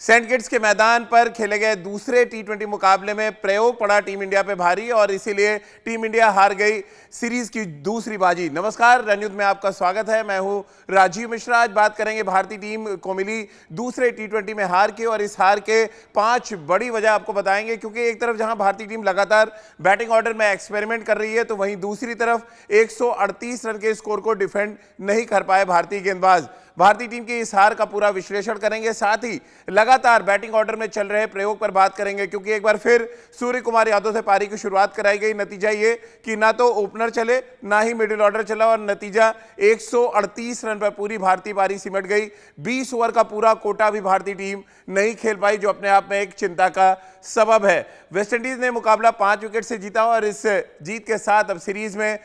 Saint Kitts के मैदान पर खेले गए दूसरे टी20 मुकाबले में प्रयोग पड़ा टीम इंडिया पे भारी और इसीलिए टीम इंडिया हार गई सीरीज की दूसरी बाजी। नमस्कार, रणयुद्ध में आपका स्वागत है। मैं हूं राजीव मिश्रा। आज बात करेंगे भारतीय टीम को मिली दूसरे टी20 में हार की और इस हार के 5 बड़ी वजह आपको बताएंगे, क्योंकि एक तरफ जहां भारतीय टीम लगातार बैटिंग ऑर्डर में एक्सपेरिमेंट कर रही है, तो वहीं दूसरी तरफ 138 रन के स्कोर को डिफेंड नहीं कर पाए भारतीय गेंदबाज। भारतीय टीम की इस हार का पूरा विश्लेषण करेंगे, साथ ही लगातार बैटिंग ऑर्डर में चल रहे प्रयोग पर बात करेंगे, क्योंकि एक बार फिर सूर्य कुमार यादव से पारी की शुरुआत कराई गई। नतीजा ये कि ना तो ओपनर चले ना ही मिडिल ऑर्डर चला और नतीजा 138 रन पर पूरी भारतीय पारी सिमट गई। 20 ओवर का पूरा कोटा भी भारतीय टीम नहीं खेल पाई, जो अपने आप में एक चिंता का सबब है। वेस्टइंडीज ने मुकाबला 5 विकेट से जीता और इस जीत के साथ अब सीरीज में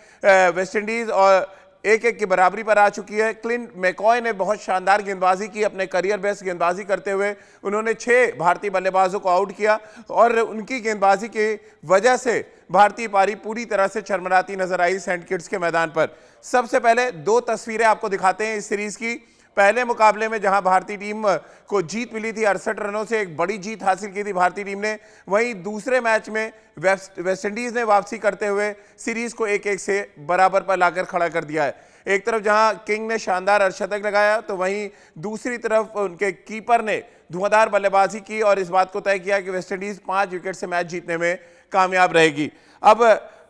वेस्टइंडीज और 1-1 की बराबरी पर आ चुकी है। क्लिंट मैकॉय ने बहुत शानदार गेंदबाजी की, अपने करियर बेस्ट गेंदबाजी करते हुए उन्होंने 6 भारतीय बल्लेबाजों को आउट किया और उनकी गेंदबाजी की वजह से भारतीय पारी पूरी तरह से चरमराती नजर आई सेंट किट्स के मैदान पर। सबसे पहले 2 तस्वीरें आपको दिखाते हैं इस सीरीज की। पहले मुकाबले में जहां भारतीय टीम को जीत मिली थी, 68 रनों से एक बड़ी जीत हासिल की थी भारतीय टीम ने, वहीं दूसरे मैच में वेस्टइंडीज ने वापसी करते हुए सीरीज को 1-1 से बराबर पर लाकर खड़ा कर दिया है। एक तरफ जहां किंग ने शानदार अर्धशतक लगाया, तो वहीं दूसरी तरफ उनके कीपर ने धुआंधार बल्लेबाजी की और इस बात को तय किया कि वेस्टइंडीज 5 विकेट से मैच जीतने में कामयाब रहेगी। अब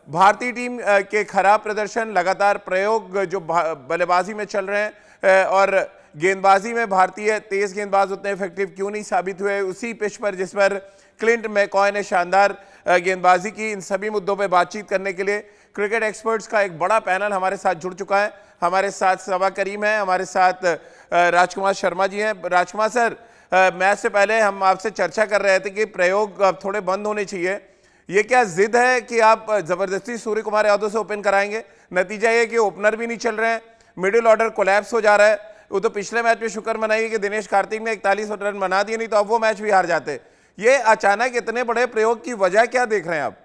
भारतीय टीम के खराब प्रदर्शन, लगातार प्रयोग जो बल्लेबाजी में चल रहे हैं और गेंदबाजी में भारतीय तेज गेंदबाज उतने इफेक्टिव क्यों नहीं साबित हुए उसी पिच पर जिस पर क्लिंट मैकॉय ने शानदार गेंदबाजी की, इन सभी मुद्दों पर बातचीत करने के लिए क्रिकेट एक्सपर्ट्स का एक बड़ा पैनल हमारे साथ जुड़ चुका है। हमारे साथ सबा करीम है, हमारे साथ राजकुमार शर्मा जी हैं। राजकुमार सर, मैच से पहले हम आपसे चर्चा कर रहे थे कि प्रयोग अब थोड़े बंद होने चाहिए। ये क्या जिद है कि आप जबरदस्ती सूर्य कुमार यादव से ओपन कराएंगे? नतीजा ये कि ओपनर भी नहीं चल रहे हैं, मिडिल ऑर्डर कोलैप्स हो जा रहा है। वो तो पिछले मैच में शुक्र मनाइए कि दिनेश कार्तिक ने 41 रन बना दिए, नहीं तो अब वो मैच भी हार जाते। ये अचानक इतने बड़े प्रयोग की वजह क्या देख रहे हैं आप?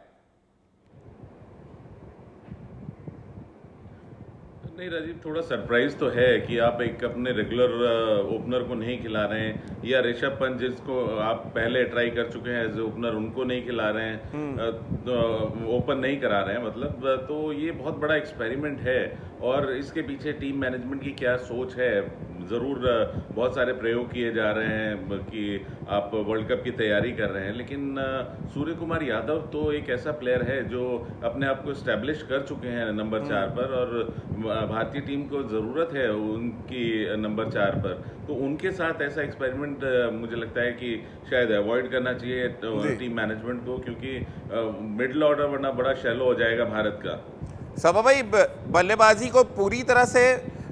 नहीं राजीव, थोड़ा सरप्राइज तो है कि आप एक अपने रेगुलर ओपनर को नहीं खिला रहे हैं, या ऋषभ पंत जिसको आप पहले ट्राई कर चुके हैं एज ए ओपनर, उनको नहीं खिला रहे हैं, तो ओपन नहीं करा रहे हैं मतलब। तो ये बहुत बड़ा एक्सपेरिमेंट है और इसके पीछे टीम मैनेजमेंट की क्या सोच है। ज़रूर बहुत सारे प्रयोग किए जा रहे हैं कि आप वर्ल्ड कप की तैयारी कर रहे हैं, लेकिन सूर्य कुमार यादव तो एक ऐसा प्लेयर है जो अपने आप को इस्टेब्लिश कर चुके हैं नंबर 4 पर, और भारतीय टीम को ज़रूरत है उनकी नंबर 4 पर। तो उनके साथ ऐसा एक्सपेरिमेंट मुझे लगता है कि शायद अवॉइड करना चाहिए टीम मैनेजमेंट को, क्योंकि मिडिल ऑर्डर वरना बड़ा शैलो हो जाएगा भारत का। सबा भाई, बल्लेबाजी को पूरी तरह से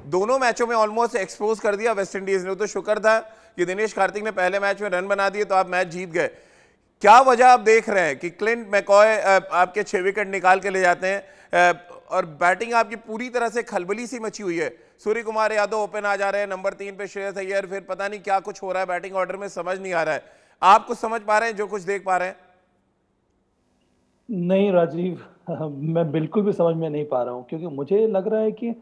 दोनों मैचों में ऑलमोस्ट एक्सपोज कर दिया वेस्टइंडीज ने। तो शुक्र था कि दिनेश कार्तिक ने पहले मैच में रन बना दिए तो आप मैच जीत गए। क्या वजह आप देख रहे हैं कि क्लिंट मैकॉय आपके 6 विकेट निकाल के ले जाते हैं और बैटिंग आपकी पूरी तरह से खलबली सी मची हुई है? सूर्य कुमार यादव ओपन आ जा रहे हैं, नंबर 3 पे श्रेयस अय्यर, फिर पता नहीं क्या कुछ हो रहा है बैटिंग ऑर्डर में, समझ नहीं आ रहा है। आप कुछ समझ पा रहे हैं जो कुछ देख पा रहे हैं? नहीं राजीव, मैं बिल्कुल भी समझ में नहीं पा रहा हूँ, क्योंकि मुझे लग रहा है कि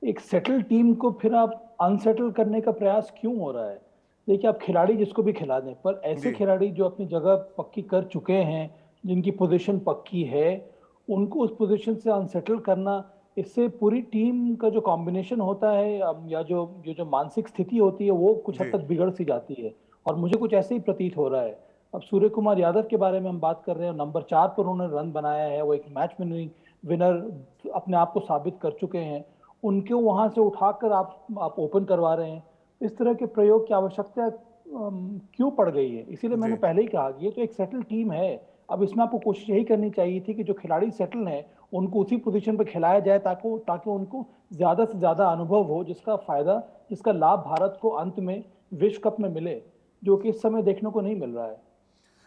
एक सेटल टीम को फिर आप अनसेटल करने का प्रयास क्यों हो रहा है। देखिए, आप खिलाड़ी जिसको भी खिला दें, पर ऐसे खिलाड़ी जो अपनी जगह पक्की कर चुके हैं, जिनकी पोजीशन पक्की है, उनको उस पोजीशन से अनसेटल करना, इससे पूरी टीम का जो कॉम्बिनेशन होता है या जो मानसिक स्थिति होती है वो कुछ हद तक बिगड़ सी जाती है। और मुझे कुछ ऐसे ही प्रतीत हो रहा है। अब सूर्य कुमार यादव के बारे में हम बात कर रहे हैं, नंबर 4 पर उन्होंने रन बनाया है, वो एक मैच विनर अपने आप को साबित कर चुके हैं। उनको वहां से उठाकर आप ओपन करवा रहे हैं। इस तरह के प्रयोग की आवश्यकता क्यों पड़ गई है? इसीलिए मैंने पहले ही कहा कि ये तो एक सेटल टीम है। अब इसमें आपको कोशिश यही करनी चाहिए थी कि जो खिलाड़ी सेटल हैं उनको उसी पोजीशन पर खिलाया जाए, ताकि उनको ज्यादा से ज्यादा अनुभव हो, जिसका लाभ भारत को अंत में विश्व कप में मिले, जो कि इस समय देखने को नहीं मिल रहा है।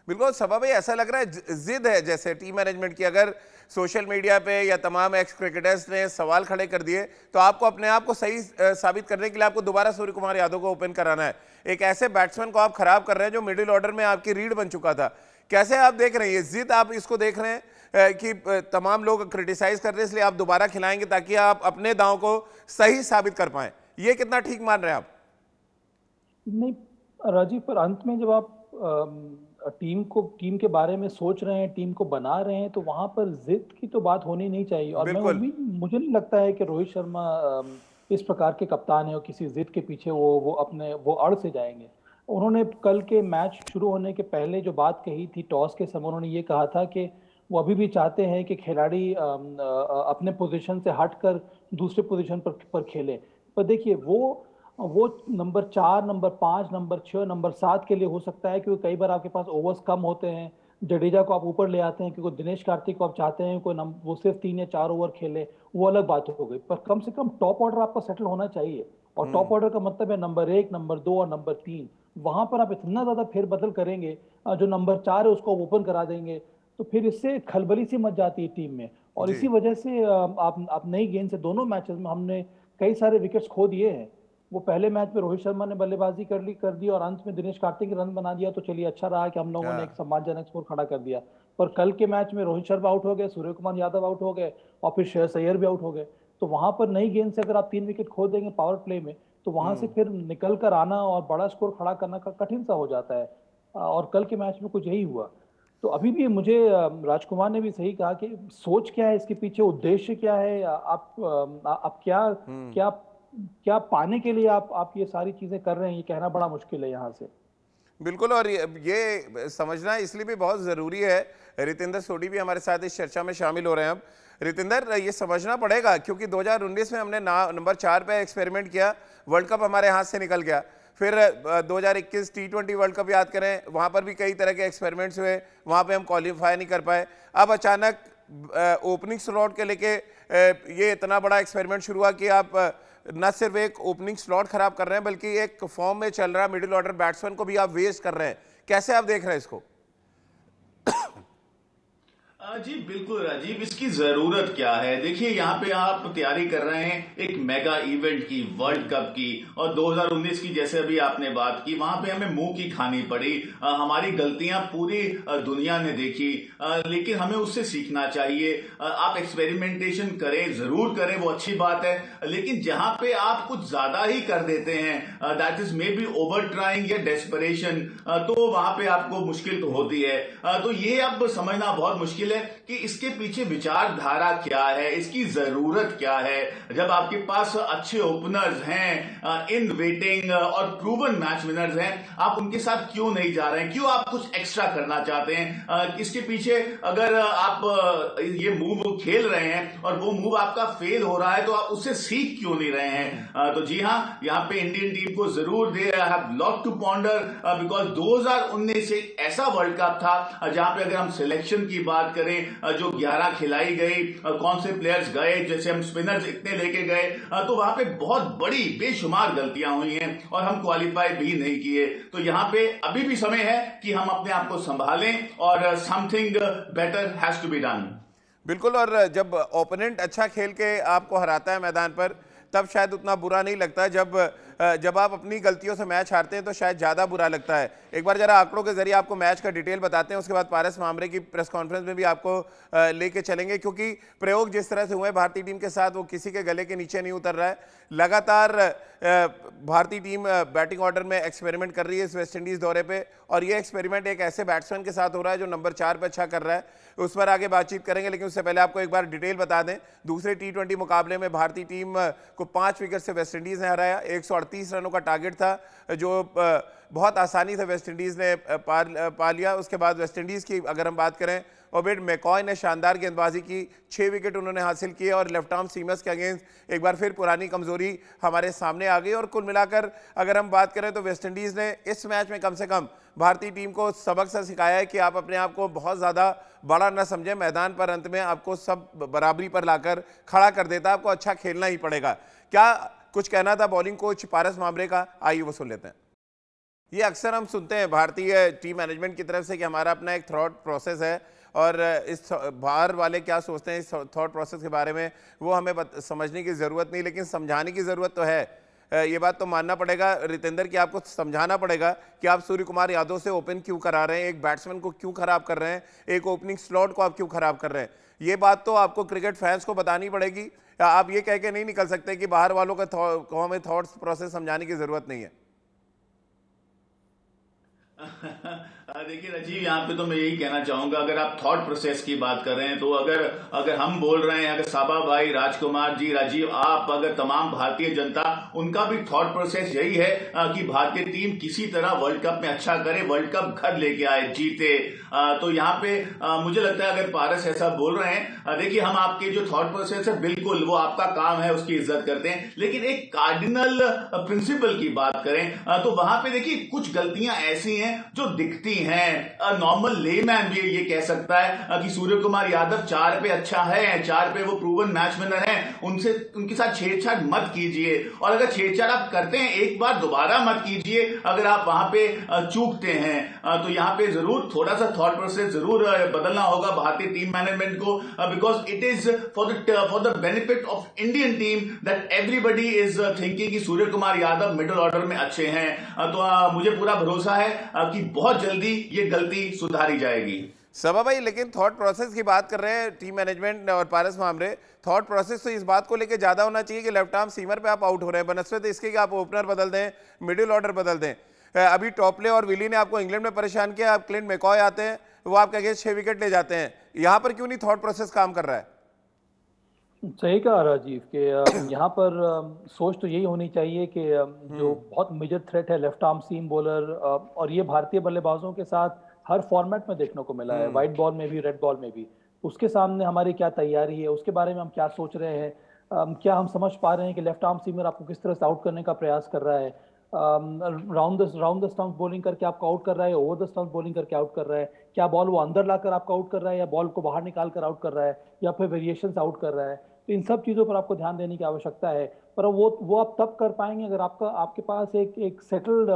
बिल्कुल सबा भाई, ऐसा लग रहा है जिद है जैसे टीम मैनेजमेंट की। अगर सोशल मीडिया पे या तमाम एक्स क्रिकेटर्स ने सवाल खड़े कर दिए तो आपको अपने आप को सही साबित करने के लिए आपको दोबारा सूर्य कुमार यादव को ओपन कराना है। एक ऐसे बैट्समैन को आप खराब कर रहे हैं जो मिडिल ऑर्डर में आपकी रीढ़ बन चुका था। कैसे आप देख रहे हैं ये जिद? आप इसको देख रहे हैं कि तमाम लोग क्रिटिसाइज कर रहे हैं इसलिए आप दोबारा खिलाएंगे ताकि आप अपने दांव को सही साबित कर पाए? ये कितना ठीक मान रहे हैं आप? नहीं, राजीव, पर अंत में जब आप टीम के बारे में सोच रहे हैं, टीम को बना रहे हैं, तो वहां पर जिद की तो बात होनी नहीं चाहिए। और बिल्कुल। मुझे नहीं लगता है कि रोहित शर्मा इस प्रकार के कप्तान है और किसी जिद के पीछे वो अड़ से जाएंगे। उन्होंने कल के मैच शुरू होने के पहले जो बात कही थी, टॉस के समय उन्होंने ये कहा था कि वो अभी भी चाहते हैं कि खिलाड़ी अपने पोजीशन से हटकर दूसरे पोजीशन पर खेले। पर देखिए, वो नंबर 4, नंबर 5, नंबर 6, नंबर 7 के लिए हो सकता है, क्योंकि कई बार आपके पास ओवर्स कम होते हैं। जडेजा को आप ऊपर ले आते हैं क्योंकि दिनेश कार्तिक को आप चाहते हैं वो सिर्फ 3 या 4 ओवर खेले, वो अलग बात हो गई। पर कम से कम टॉप ऑर्डर आपका सेटल होना चाहिए। और टॉप ऑर्डर का मतलब है नंबर 1, नंबर 2 और नंबर 3। वहां पर आप इतना ज्यादा फेरबदल करेंगे, जो नंबर 4 है उसको ओपन करा देंगे, तो फिर इससे खलबली सी मच जाती है टीम में। और जी। इसी वजह से आप नई गेंद से दोनों मैचेस में हमने कई सारे विकेट्स खो दिए हैं। वो पहले मैच में रोहित शर्मा ने बल्लेबाजी कर दी और अंत में दिनेश कार्तिक ने रन बना दिया, तो चलिए अच्छा रहा कि हम लोगों ने एक हाँ। सम्मानजनक स्कोर खड़ा कर दिया। पर कल के मैच में रोहित शर्मा आउट हो गए, सूर्य कुमार यादव आउट हो गए और फिर श्रेयस अय्यर भी आउट हो गए। तो वहां पर नई गेंद से अगर आप 3 विकेट खो देंगे पावर प्ले में, तो वहां से फिर निकल कर आना और बड़ा स्कोर खड़ा करना का कठिन सा हो जाता है। और कल के मैच में कुछ यही हुआ। तो अभी भी मुझे राजकुमार ने भी सही कहा कि सोच क्या है इसके पीछे, उद्देश्य क्या है, आप क्या क्या पाने के लिए आप ये सारी चीजें कर रहे हैं, ये कहना बड़ा मुश्किल है यहाँ से। बिल्कुल। और ये समझना इसलिए भी बहुत ज़रूरी है। रितेंद्र सोढी भी हमारे साथ इस चर्चा में शामिल हो रहे हैं। अब रितेंद्र, ये समझना पड़ेगा क्योंकि 2019 में हमने नंबर 4 पे एक्सपेरिमेंट किया, वर्ल्ड कप हमारे हाथ से निकल गया। फिर 2021 T20 वर्ल्ड कप याद करें, वहाँ पर भी कई तरह के एक्सपेरिमेंट्स हुए, वहाँ पे हम क्वालिफाई नहीं कर पाए। अब अचानक ओपनिंग स्लॉट के लेके ये इतना बड़ा एक्सपेरिमेंट शुरू हुआ कि आप न सिर्फ एक ओपनिंग स्लॉट खराब कर रहे हैं बल्कि एक फॉर्म में चल रहा मिडिल ऑर्डर बैट्समैन को भी आप वेस्ट कर रहे हैं। कैसे आप देख रहे हैं इसको? जी बिल्कुल राजीव, इसकी जरूरत क्या है? देखिए, यहाँ पे आप तैयारी कर रहे हैं एक मेगा इवेंट की, वर्ल्ड कप की, और 2019 की जैसे अभी आपने बात की, वहां पे हमें मुंह की खानी पड़ी। हमारी गलतियां पूरी दुनिया ने देखी, लेकिन हमें उससे सीखना चाहिए। आप एक्सपेरिमेंटेशन करें, जरूर करें, वो अच्छी बात है, लेकिन जहां पे आप कुछ ज्यादा ही कर देते हैं, that is may be over trying या डेस्परेशन, तो वहां पे आपको मुश्किल तो होती है। तो ये अब समझना बहुत मुश्किल है कि इसके पीछे विचारधारा क्या है, इसकी जरूरत क्या है। जब आपके पास अच्छे ओपनर्स हैं, इन वेटिंग और प्रूवन मैच विनर्स हैं, आप उनके साथ क्यों नहीं जा रहे हैं? क्यों आप कुछ एक्स्ट्रा करना चाहते हैं? इसके पीछे अगर आप ये मूव खेल रहे हैं और वो मूव आपका फेल हो रहा है, तो आप उससे सीख क्यों नहीं रहे हैं? तो जी हां, यहां पे इंडियन टीम को जरूर they have lot to ponder, because 2019 एक ऐसा वर्ल्ड कप था जहां पे अगर हम सिलेक्शन की बात करें, जो 11 खिलाई गई, कौन से प्लेयर्स गए, जैसे हम स्पिनर्स इतने लेके गए, तो वहां पे बहुत बड़ी बेशुमार गलतियां हुई हैं और हम क्वालिफाई भी नहीं किए। तो यहां पे अभी भी समय है कि हम अपने आप को संभालें और something better has to be done. बिल्कुल। और जब ओपोनेंट अच्छा खेल के आपको हराता है मैदान पर, तब शायद उतना बुरा नहीं लगता। जब आप अपनी गलतियों से मैच हारते हैं तो शायद ज़्यादा बुरा लगता है। एक बार जरा आंकड़ों के जरिए आपको मैच का डिटेल बताते हैं, उसके बाद पारस मामरे की प्रेस कॉन्फ्रेंस में भी आपको लेके चलेंगे, क्योंकि प्रयोग जिस तरह से हुए भारतीय टीम के साथ वो किसी के गले के नीचे नहीं उतर रहा है। लगातार भारतीय टीम बैटिंग ऑर्डर में एक्सपेरिमेंट कर रही है इस वेस्ट इंडीज़ दौरे पे, और ये एक्सपेरिमेंट एक ऐसे बैट्समैन के साथ हो रहा है जो नंबर 4 पे अच्छा कर रहा है। उस पर आगे बातचीत करेंगे, लेकिन उससे पहले आपको एक बार डिटेल बता दें। दूसरे T20 मुकाबले में भारतीय टीम को 5 विकेट से वेस्ट इंडीज़ ने हराया। 138 रनों का टारगेट था जो बहुत आसानी से वेस्ट इंडीज़ ने पा लिया। उसके बाद वेस्ट इंडीज़ की अगर हम बात करें, ओबेड मैकॉय ने शानदार गेंदबाजी की, 6 विकेट उन्होंने हासिल किए और लेफ्ट आर्म सीमर्स के अगेंस्ट एक बार फिर पुरानी कमजोरी हमारे सामने आ गई। और कुल मिलाकर अगर हम बात करें तो वेस्ट इंडीज़ ने इस मैच में कम से कम भारतीय टीम को सबक सा सिखाया है कि आप अपने आप को बहुत ज़्यादा बड़ा न समझें। मैदान पर अंत में आपको सब बराबरी पर लाकर खड़ा कर देता है, आपको अच्छा खेलना ही पड़ेगा। क्या कुछ कहना था बॉलिंग कोच पारस मामरे का, आइए वो सुन लेते हैं। ये अक्सर हम सुनते हैं भारतीय टीम मैनेजमेंट की तरफ से कि हमारा अपना एक थॉट प्रोसेस है, और इस बाहर वाले क्या सोचते हैं इस थॉट प्रोसेस के बारे में वो हमें समझने की ज़रूरत नहीं, लेकिन समझाने की ज़रूरत तो है। ये बात तो मानना पड़ेगा रितेंद्र कि आपको समझाना पड़ेगा कि आप सूर्य कुमार यादव से ओपन क्यों करा रहे हैं, एक बैट्समैन को क्यों खराब कर रहे हैं, एक ओपनिंग स्लॉट को आप क्यों खराब कर रहे हैं। ये बात तो आपको क्रिकेट फैंस को बतानी पड़ेगी। आप ये कह के नहीं निकल सकते कि बाहर वालों का हमें थॉट्स प्रोसेस समझाने की ज़रूरत नहीं है। देखिए राजीव, यहाँ पे तो मैं यही कहना चाहूंगा, अगर आप थॉट प्रोसेस की बात कर रहे हैं तो अगर अगर हम बोल रहे हैं, अगर साबा भाई, राजकुमार जी, राजीव, आप, अगर तमाम भारतीय जनता, उनका भी थॉट प्रोसेस यही है कि भारतीय टीम किसी तरह वर्ल्ड कप में अच्छा करे, वर्ल्ड कप घर लेके आए, जीते। तो यहाँ पे मुझे लगता है अगर पारस ऐसा बोल रहे हैं, देखिए हम आपके जो थॉट प्रोसेस है बिल्कुल वो आपका काम है, उसकी इज्जत करते हैं, लेकिन एक कार्डिनल प्रिंसिपल की बात करें तो वहां पे देखिए कुछ गलतियां ऐसी हैं जो दिखती हैं। नॉर्मल लेमैन भी ये कह सकता है कि सूर्य कुमार यादव 4 पे अच्छा है, 4 पे वो प्रूवन मैच विनर है, उनसे उनके साथ छेड़छाड़ मत कीजिए, और अगर छेड़छाड़ आप करते हैं एक बार, दोबारा मत कीजिए अगर आप वहां पे चूकते हैं। तो यहाँ पे जरूर थोड़ा सा थॉट प्रोसेस जरूर बदलना होगा भारतीय टीम मैनेजमेंट को, because it is for the benefit of Indian team that everybody is thinking कि सूर्य कुमार यादव मिडिल ऑर्डर में अच्छे हैं। तो मुझे पूरा भरोसा है कि बहुत जल्दी ये गलती सुधारी जाएगी। सबा भाई, लेकिन थॉट प्रोसेस की बात कर रहे हैं टीम मैनेजमेंट और पारस मामरे, थॉट प्रोसेस तो इस बात को लेकर ज्यादा होना चाहिए कि लेफ्ट आर्म सीमर पे आप आउट हो रहे हैं, बनस्बत इसके कि आप ओपनर बदल दें, मिडिल ऑर्डर बदल दें। अभी टॉपले और विली ने आपको इंग्लैंड में परेशान किया, आप क्लिंट मैकॉय आते हैं, वो आपके अगेंस्ट 6 विकेट ले जाते हैं। यहाँ पर क्यों नहीं थॉट प्रोसेस काम कर रहा है? सही कहा राजीव के यहाँ पर सोच तो यही होनी चाहिए कि जो बहुत मेजर थ्रेट है लेफ्ट आर्म सीम बॉलर, और ये भारतीय बल्लेबाजों के साथ हर फॉर्मेट में देखने को मिला है, व्हाइट बॉल में भी, रेड बॉल में भी। उसके सामने हमारी क्या तैयारी है, उसके बारे में हम क्या सोच रहे हैं, क्या हम समझ पा रहे हैं कि लेफ्ट आर्म सीमर आपको किस तरह से आउट करने का प्रयास कर रहा है, राउंड द स्टंप बॉलिंग करके आपको आउट कर रहा है, ओवर द स्टंप बॉलिंग करके आउट कर रहा है, क्या बॉल वो अंदर लाकर आपको आउट कर रहा है, या बॉल को बाहर निकाल कर आउट कर रहा है, या फिर वेरिएशन आउट कर रहा है। तो इन सब चीज़ों पर आपको ध्यान देने की आवश्यकता है, पर वो आप तब कर पाएंगे अगर आपके पास एक सेटल्ड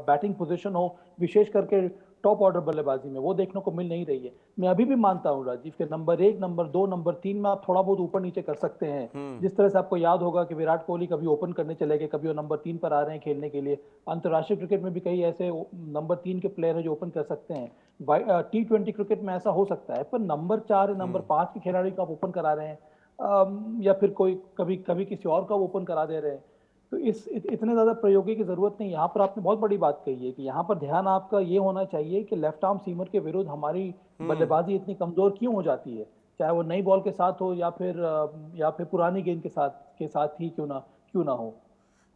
बैटिंग पोजीशन हो, विशेष करके टॉप ऑर्डर बल्लेबाजी में। वो देखने को मिल नहीं रही है। मैं अभी भी मानता हूँ राजीव के नंबर 1, नंबर 2, नंबर 3 में आप थोड़ा बहुत ऊपर नीचे कर सकते हैं। जिस तरह से आपको याद होगा कि विराट कोहली कभी ओपन करने चले गए, कभी वो नंबर 3 पर आ रहे हैं खेलने के लिए। अंतर्राष्ट्रीय क्रिकेट में भी कई ऐसे नंबर 3 के प्लेयर हैं जो ओपन कर सकते हैं। T20 क्रिकेट में ऐसा हो सकता है, पर नंबर 4 नंबर 5 के खिलाड़ी को आप ओपन करा रहे हैं, या फिर कोई कभी किसी और का ओपन करा दे रहे हैं। तो इतने ज्यादा प्रयोगी की जरूरत नहीं। यहाँ पर आपने बहुत बड़ी बात कही है कि यहाँ पर ध्यान आपका ये होना चाहिए कि लेफ्ट आर्म सीमर के विरुद्ध हमारी बल्लेबाजी इतनी कमजोर क्यों हो जाती है, चाहे वो नई बॉल के साथ हो या फिर पुरानी गेंद के साथ ही क्यों ना हो।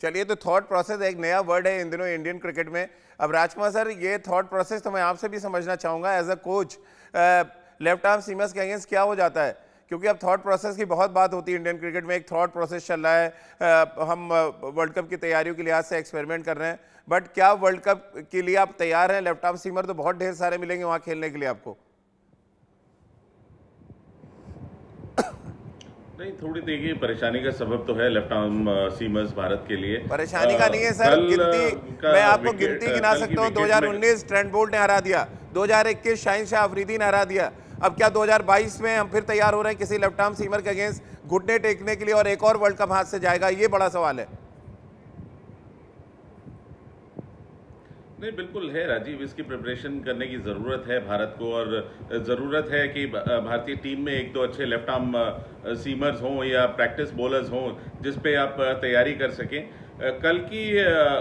चलिए, तो थॉट प्रोसेस एक नया वर्ड है इन दिनों इंडियन क्रिकेट में। अब राजकुमार सर, ये थॉट प्रोसेस तो मैं आपसे भी समझना चाहूंगा as a coach, left arm seamers के अगेंस्ट क्या हो जाता है? क्योंकि अब थॉट प्रोसेस की बहुत बात होती है इंडियन क्रिकेट में, एक थॉट प्रोसेस चल रहा है। हम वर्ल्ड कप की तैयारियों के लिहाज से एक्सपेरिमेंट कर रहे हैं, बट क्या वर्ल्ड कप के लिए आप तैयार हैं? लेफ्ट आर्म सीमर तो बहुत ढेर सारे मिलेंगे वहां खेलने के लिए आपको। नहीं, थोड़ी देखिए परेशानी का सबब तो है लेफ्ट आर्म सीमर्स भारत के लिए। परेशानी का नहीं है सर, गिनती मैं आपको गिनती गिना सकता हूँ। 2019 ट्रेंट बोल्ट ने हरा दिया, 2021 शाहिन शाह अफरीदी ने हरा दिया। अब क्या 2022 में हम फिर तैयार हो रहे हैं किसी लेफ्ट आर्म सीमर के अगेंस्ट घुटने टेकने के लिए, और एक और वर्ल्ड कप हाथ से जाएगा? ये बड़ा सवाल है। नहीं, बिल्कुल है राजीव, इसकी प्रिपरेशन करने की ज़रूरत है भारत को, और ज़रूरत है कि भारतीय टीम में 1-2 अच्छे लेफ्ट आर्म सीमर्स हों या प्रैक्टिस बॉलर्स हों जिस पे आप तैयारी कर सकें। कल की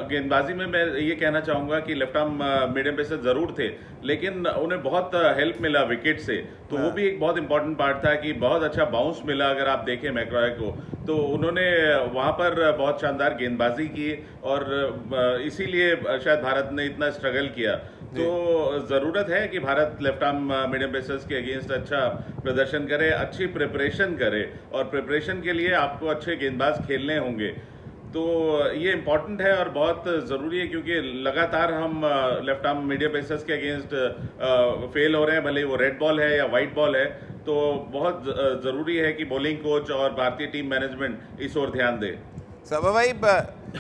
गेंदबाजी में मैं ये कहना चाहूँगा कि लेफ्ट आर्म मीडियम पेसर ज़रूर थे, लेकिन उन्हें बहुत हेल्प मिला विकेट से, तो वो भी एक बहुत इंपॉर्टेंट पार्ट था कि बहुत अच्छा बाउंस मिला। अगर आप देखें मैकॉय को, तो उन्होंने वहाँ पर बहुत शानदार गेंदबाजी की, और इसीलिए शायद भारत ने इतना स्ट्रगल किया। तो ज़रूरत है कि Bharat left arm medium pacers के अगेंस्ट अच्छा प्रदर्शन करे, अच्छी प्रिपरेशन करे, और प्रिपरेशन के लिए आपको अच्छे गेंदबाज खेलने होंगे। तो ये इम्पॉर्टेंट है और बहुत ज़रूरी है, क्योंकि लगातार हम लेफ्ट आर्म मीडियम पेसर्स के अगेंस्ट फेल हो रहे हैं, भले वो रेड बॉल है या वाइट बॉल है। तो बहुत ज़रूरी है कि बॉलिंग कोच और भारतीय टीम मैनेजमेंट इस ओर ध्यान दे। सबा भाई,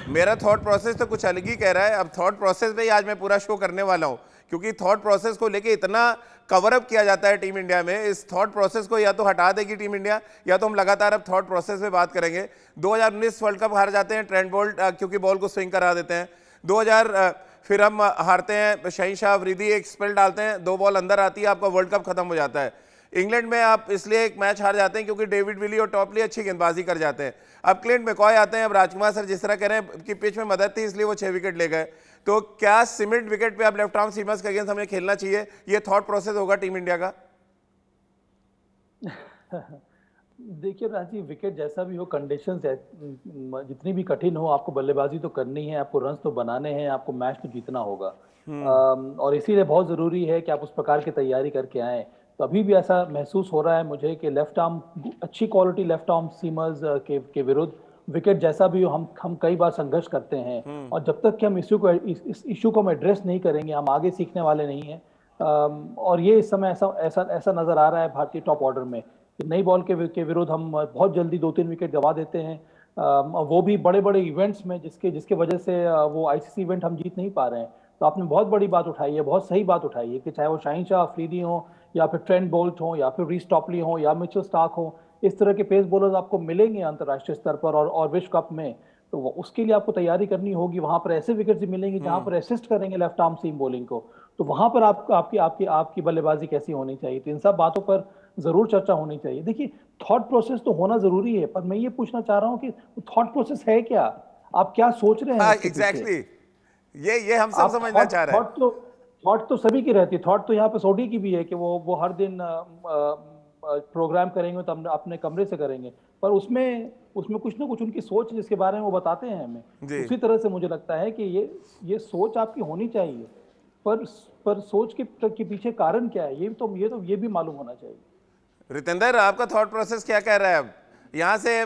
मेरा थॉट प्रोसेस तो कुछ अलग ही कह रहा है। अब थॉट प्रोसेस पे ही आज मैं पूरा शो करने वाला हूँ, क्योंकि थॉट प्रोसेस को लेके इतना कवर अप किया जाता है टीम इंडिया में। इस थॉट प्रोसेस को या तो हटा देगी टीम इंडिया, या तो हम लगातार अब थॉट प्रोसेस पे बात करेंगे। 2019 वर्ल्ड कप हार जाते हैं ट्रेंट बोल्ट, क्योंकि बॉल को स्विंग करा देते हैं। 2000 फिर हम हारते हैं, शाहिन शाह अफरीदी एक स्पेल डालते हैं, 2 बॉल अंदर आती है, आपका वर्ल्ड कप खत्म हो जाता है। इंग्लैंड में आप इसलिए एक मैच हार जाते हैं क्योंकि डेविड विली और टॉपली अच्छी गेंदबाजी कर जाते हैं। अब क्लिंट मैकॉय आते हैं, अब राजकुमार सर जिस तरह कह रहे हैं कि पिच में मदद थी इसलिए वो 6 विकेट ले गए, तो क्या सीमेंट विकेट पे अब लेफ्ट आर्म सीमर्स के अगेंस्ट हमें खेलना चाहिए? ये थॉट प्रोसेस होगा टीम इंडिया का? देखिए राजीव, विकेट जैसा भी हो, कंडीशंस जितनी भी कठिन हो, आपको बल्लेबाजी तो करनी है, आपको रन्स तो बनाने हैं, आपको मैच तो जीतना होगा। और इसीलिए बहुत जरूरी है कि आप उस प्रकार की तैयारी करके आएँ। तो अभी भी ऐसा महसूस हो रहा है मुझे कि लेफ्ट आर्म, अच्छी क्वालिटी लेफ्ट आर्म सीमर्स के विरुद्ध विकेट जैसा भी हो, हम कई बार संघर्ष करते हैं, और जब तक कि हम इस इशू को हम एड्रेस नहीं करेंगे, हम आगे सीखने वाले नहीं हैं। और ये इस समय ऐसा नजर आ रहा है भारतीय टॉप ऑर्डर में कि नई बॉल के विरुद्ध हम बहुत जल्दी 2-3 विकेट गवा देते हैं, वो भी बड़े बड़े इवेंट्स में, जिसके वजह से वो आईसीसी इवेंट हम जीत नहीं पा रहे हैं। तो आपने बहुत बड़ी बात उठाई है, बहुत सही बात उठाई है कि चाहे वो शाहीन शाह अफरीदी हो, या फिर ट्रेंट बोल्ट हो, या फिर रीस टॉपली हो, या मिचेल स्टार्क हो, इस तरह के पेस बॉलर्स आपको मिलेंगे अंतर्राष्ट्रीय स्तर पर और विश्व कप में। तो उसके लिए आपको तैयारी करनी होगी। वहां पर ऐसे विकेट भी मिलेंगे जहां पर असिस्ट करेंगे लेफ्ट आर्म सीम बॉलिंग को, तो वहां पर आपकी बल्लेबाजी कैसी होनी चाहिए। तो इन सब बातों पर जरूर चर्चा होनी चाहिए। देखिए, थॉट प्रोसेस तो होना जरूरी है, पर मैं ये पूछना चाह रहा हूँ कि थॉट प्रोसेस है क्या, आप क्या सोच रहे हैं? एग्जैक्टली, ये हम सब समझना चाह रहे हैं। थॉट तो सभी की रहती है। थॉट तो यहाँ पे सोडी की भी है कि वो हर दिन प्रोग्राम करेंगे तो अपने कमरे से करेंगे, पर उसमें कुछ ना कुछ उनकी सोच जिसके बारे में वो बताते हैं हमें। उसी तरह से मुझे लगता है कि ये सोच आपकी होनी चाहिए, पर सोच के पीछे कारण क्या है, ये भी मालूम होना चाहिए। रितेंद्र, आपका थॉट प्रोसेस क्या कह रहा है? अब यहाँ से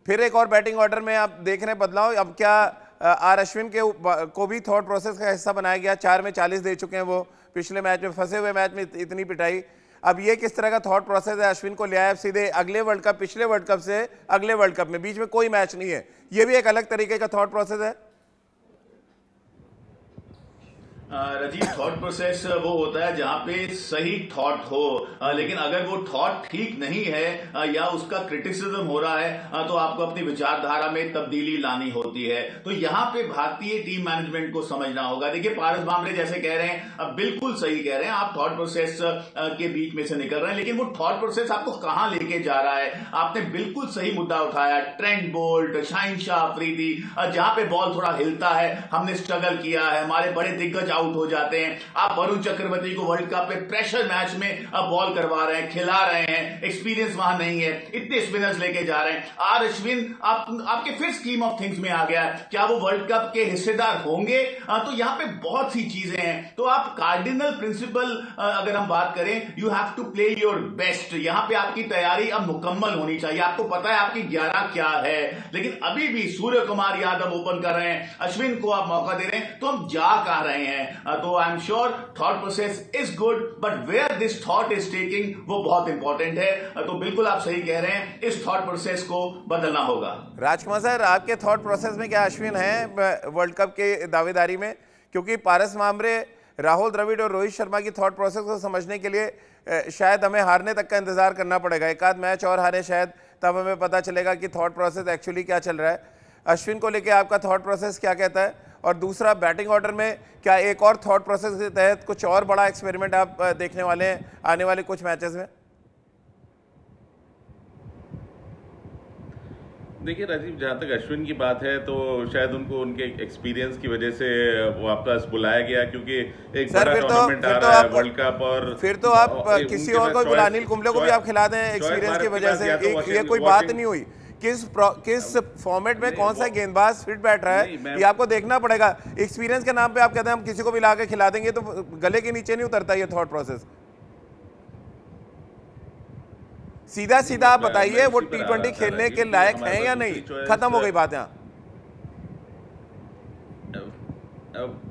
फिर एक और बैटिंग ऑर्डर में आप देख रहे हैं बदलाव। अब क्या आर अश्विन को भी थॉट प्रोसेस का हिस्सा बनाया गया? 4 में 40 दे चुके हैं वो, पिछले मैच में फंसे हुए मैच में इतनी पिटाई। अब ये किस तरह का थॉट प्रोसेस है? अश्विन को ले आया सीधे अगले वर्ल्ड कप, पिछले वर्ल्ड कप से अगले वर्ल्ड कप में, बीच में कोई मैच नहीं है, ये भी एक अलग तरीके का थॉट प्रोसेस है। राजीव, थॉट प्रोसेस वो होता है जहां पे सही थॉट हो, लेकिन अगर वो थॉट ठीक नहीं है या उसका क्रिटिसिज्म हो रहा है तो आपको अपनी विचारधारा में तब्दीली लानी होती है। तो यहाँ पे भारतीय टीम मैनेजमेंट को समझना होगा। देखिए, पारस भामरे जैसे कह रहे हैं, अब बिल्कुल सही कह रहे हैं, आप थॉट प्रोसेस के बीच में से निकल रहे हैं, लेकिन वो थॉट प्रोसेस आपको कहां लेके जा रहा है? आपने बिल्कुल सही मुद्दा उठाया, ट्रेंट बोल्ट, शाहीन शाह अफरीदी, जहां पे बॉल थोड़ा हिलता है, हमने स्ट्रगल किया है, हमारे बड़े दिग्गज आउट हो जाते हैं। आप वरुण चक्रवर्ती को वर्ल्ड कप पे प्रेशर मैच में अब बॉल करवा रहे हैं, खिला रहे हैं, एक्सपीरियंस वहां नहीं है, इतने स्पिनर्स लेके जा रहे हैं। आर अश्विन आपके फिर स्कीम ऑफ थिंग्स में आ गया, क्या वो वर्ल्ड कप के हिस्सेदार होंगे? तो यहां पे बहुत सी चीजें हैं। तो आप कार्डिनल प्रिंसिपल अगर हम बात करें, you have to play your best. यहां पे आपकी तैयारी अब मुकम्मल होनी चाहिए। आपको पता है आपकी 11 क्या है, लेकिन अभी भी सूर्य कुमार यादव ओपन कर रहे हैं, अश्विन को आप मौका दे रहे हैं, तो हम जा कहां रहे हैं? तो I am sure thought process is good, but where this thought is taking वो बहुत इंपॉर्टेंट है। तो बिल्कुल आप सही कह रहे हैं, इस थॉट प्रोसेस को बदलना होगा। राजकुमार सर, आपके थॉट प्रोसेस में क्या अश्विन है वर्ल्ड कप के दावेदारी में? क्योंकि पारस भामरे, राहुल द्रविड़ और रोहित शर्मा की थॉट प्रोसेस को समझने के लिए शायद हमें हारने तक का इंतजार करना पड़ेगा, एक आध मैच और हारे शायद, तब हमें पता चलेगा कि थॉट प्रोसेस एक्चुअली क्या चल रहा है। अश्विन को लेके आपका थॉट प्रोसेस क्या कहता है? और दूसरा, बैटिंग ऑर्डर में क्या एक और थॉट प्रोसेस के तहत कुछ और बड़ा एक्सपेरिमेंट आप देखने वाले हैं आने वाले कुछ मैचेस में? देखिए राजीव, जहाँ तक अश्विन की बात है तो शायद उनको उनके एक्सपीरियंस की वजह से वापस बुलाया गया, क्योंकि एक बड़ा टूर्नामेंट आ रहा है वर्ल्ड कप, और फिर तो आप किसी और को बुला, अनिल कुंबले को भी आप खिला दें एक्सपीरियंस की वजह से। ये कोई बात नहीं हुई, किस फॉर्मेट में कौन सा गेंदबाज फिट बैठ रहा है ये आपको देखना पड़ेगा। एक्सपीरियंस के नाम पे आप कहते हैं हम किसी को भी ला के खिला देंगे, तो गले के नीचे नहीं उतरता ये थॉट प्रोसेस। सीधा आप बताइए, वो T20 खेलने के लायक हैं या नहीं? खत्म हो गई बात यहाँ।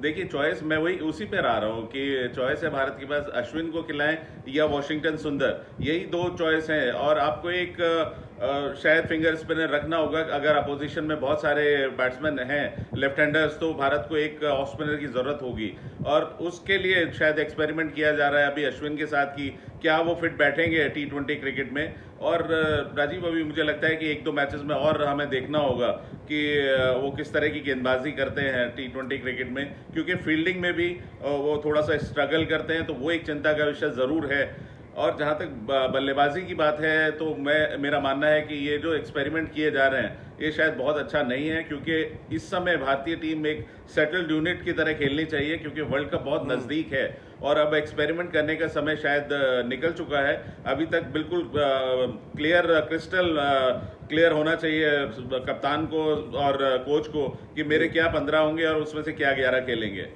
देखिए, चॉइस मैं वही उसी पे आ रहा हूँ कि चॉइस है भारत के पास, अश्विन को खिलाएं या वॉशिंगटन सुंदर, यही दो चॉइस हैं। और आपको एक शायद फिंगर स्पिनर रखना होगा। अगर अपोजिशन में बहुत सारे बैट्समैन हैं लेफ्ट हैंडर्स, तो भारत को एक ऑफ स्पिनर की जरूरत होगी, और उसके लिए शायद एक्सपेरिमेंट किया जा रहा है अभी अश्विन के साथ कि क्या वो फिट बैठेंगे T20 क्रिकेट में। और राजीव, अभी मुझे लगता है कि 1-2 मैचेस में और हमें देखना होगा कि वो किस तरह की गेंदबाजी करते हैं T20 क्रिकेट में, क्योंकि फील्डिंग में भी वो थोड़ा सा स्ट्रगल करते हैं, तो वो एक चिंता का विषय जरूर है। और जहां तक बल्लेबाजी की बात है तो मेरा मानना है कि ये जो एक्सपेरिमेंट किए जा रहे हैं ये शायद बहुत अच्छा नहीं है, क्योंकि इस समय भारतीय टीम एक सेटल्ड यूनिट की तरह खेलनी चाहिए, क्योंकि वर्ल्ड कप बहुत नजदीक है और अब एक्सपेरिमेंट करने का समय शायद निकल चुका है। अभी तक बिल्कुल क्रिस्टल क्लियर होना चाहिए कप्तान को और कोच को कि मेरे क्या 15 होंगे और उसमें से क्या 11 खेलेंगे।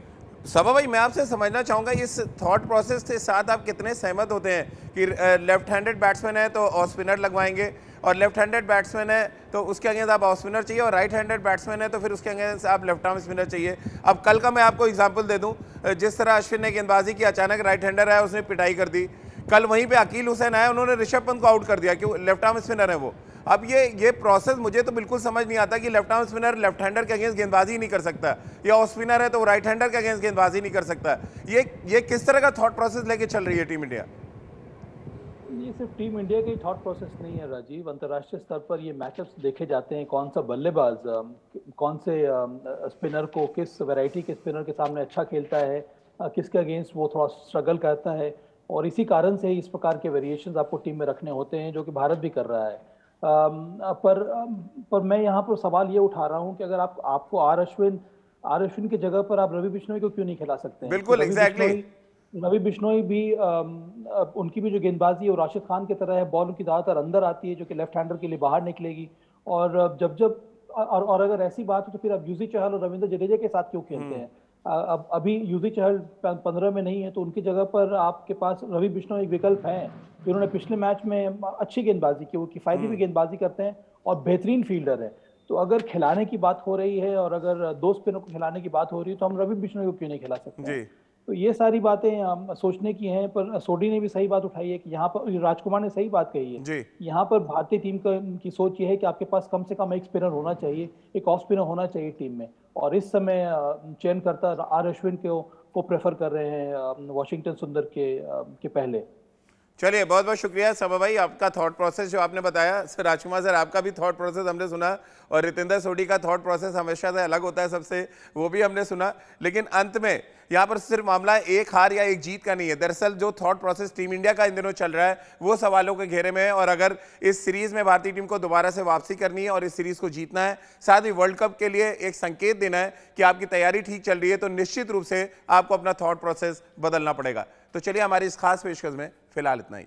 सभा भाई, मैं आपसे समझना चाहूंगा इस थॉट प्रोसेस के साथ आप कितने सहमत होते हैं कि लेफ्ट हैंडेड बैट्समैन है तो ऑफ स्पिनर लगवाएंगे, और लेफ्ट हैंडेड बैट्समैन है तो उसके अगेंस्ट आप ऑफ स्पिनर चाहिए, और राइट हैंडेड बैट्समैन है तो फिर उसके अगेंस्ट आप लेफ्ट आर्म स्पिनर चाहिए। अब कल का मैं आपको एग्जांपल दे दूं, जिस तरह अश्विन ने गेंदबाजी की, अचानक राइट हैंडर आया, उसने पिटाई कर दी। कल वहीं पे अकील हुसैन आए, उन्होंने ऋषभ पंत को आउट कर दिया, क्यों? लेफ्ट आर्म स्पिनर है वो। अब ये प्रोसेस मुझे तो बिल्कुल समझ नहीं आता कि left arm spinner left hander के अगेंस्ट गेंदबाजी नहीं कर सकता, या ऑफ स्पिनर है तो वो राइट हैंडर के अगेंस्ट गेंदबाजी नहीं कर सकता। ये किस तरह का थॉट प्रोसेस लेके चल रही है टीम इंडिया? ये सिर्फ टीम इंडिया का ही थॉट प्रोसेस नहीं है राजीव, अंतर्राष्ट्रीय स्तर पर ये मैचअप्स देखे जाते हैं, कौन सा बल्लेबाज कौन से स्पिनर को, किस वैरायटी के स्पिनर के सामने अच्छा खेलता है, किसके अगेंस्ट वो थोड़ा स्ट्रगल करता है, और इसी कारण से इस प्रकार के वेरिएशंस आपको टीम में रखने होते हैं, जो कि भारत भी कर रहा है। पर मैं यहाँ पर सवाल ये उठा रहा हूँ कि अगर आपको आर अश्विन की जगह पर आप रवि बिश्नोई को क्यों नहीं खिला सकते हैं? बिल्कुल, एग्जैक्टली। रवि बिश्नोई भी उनकी भी जो गेंदबाजी है वो राशिद खान की तरह है, बॉल उनकी ज़्यादातर अंदर आती है जो कि लेफ्ट हैंडर के लिए बाहर निकलेगी, और जब और अगर ऐसी बात हो तो फिर आप युजवेंद्र चहल और रविंद्र जडेजा के साथ क्यों खेलते हैं? अब अभी युजवेंद्र चहल 15 में नहीं है, तो उनकी जगह पर आपके पास रवि बिश्नोई एक विकल्प है, जिन्होंने पिछले मैच में अच्छी गेंदबाजी की, वो किफायती भी गेंदबाजी करते हैं और बेहतरीन फील्डर है। तो अगर खिलाने की बात हो रही है और अगर दो स्पिनर को खिलाने की बात हो रही है तो हम रवि बिश्नोई को क्यों नहीं खिला सकते हैं? तो ये सारी बातें सोचने की हैं। पर सोडी ने भी सही बात उठाई है कि यहाँ पर, राजकुमार ने सही बात कही है, यहाँ पर भारतीय टीम की सोच ये है कि आपके पास कम से कम एक स्पिनर होना चाहिए, एक ऑफ स्पिनर होना चाहिए टीम में, और इस समय चयनकर्ता आर अश्विन को प्रेफर कर रहे हैं वॉशिंगटन सुंदर के पहले। चलिए, बहुत बहुत शुक्रिया सभा भाई, आपका थॉट प्रोसेस जो आपने बताया। सर राजकुमार सर, आपका भी थॉट प्रोसेस हमने सुना, और रितेंद्र सोडी का थॉट प्रोसेस हमेशा से अलग होता है सबसे, वो भी हमने सुना। लेकिन अंत में यहाँ पर सिर्फ मामला एक हार या एक जीत का नहीं है। दरअसल जो थॉट प्रोसेस टीम इंडिया का इन दिनों चल रहा है वो सवालों के घेरे में है, और अगर इस सीरीज में भारतीय टीम को दोबारा से वापसी करनी है और इस सीरीज को जीतना है, साथ ही वर्ल्ड कप के लिए एक संकेत देना है कि आपकी तैयारी ठीक चल रही है, तो निश्चित रूप से आपको अपना थॉट प्रोसेस बदलना पड़ेगा। तो चलिए, हमारी इस खास पेशकश में फिलहाल इतना ही।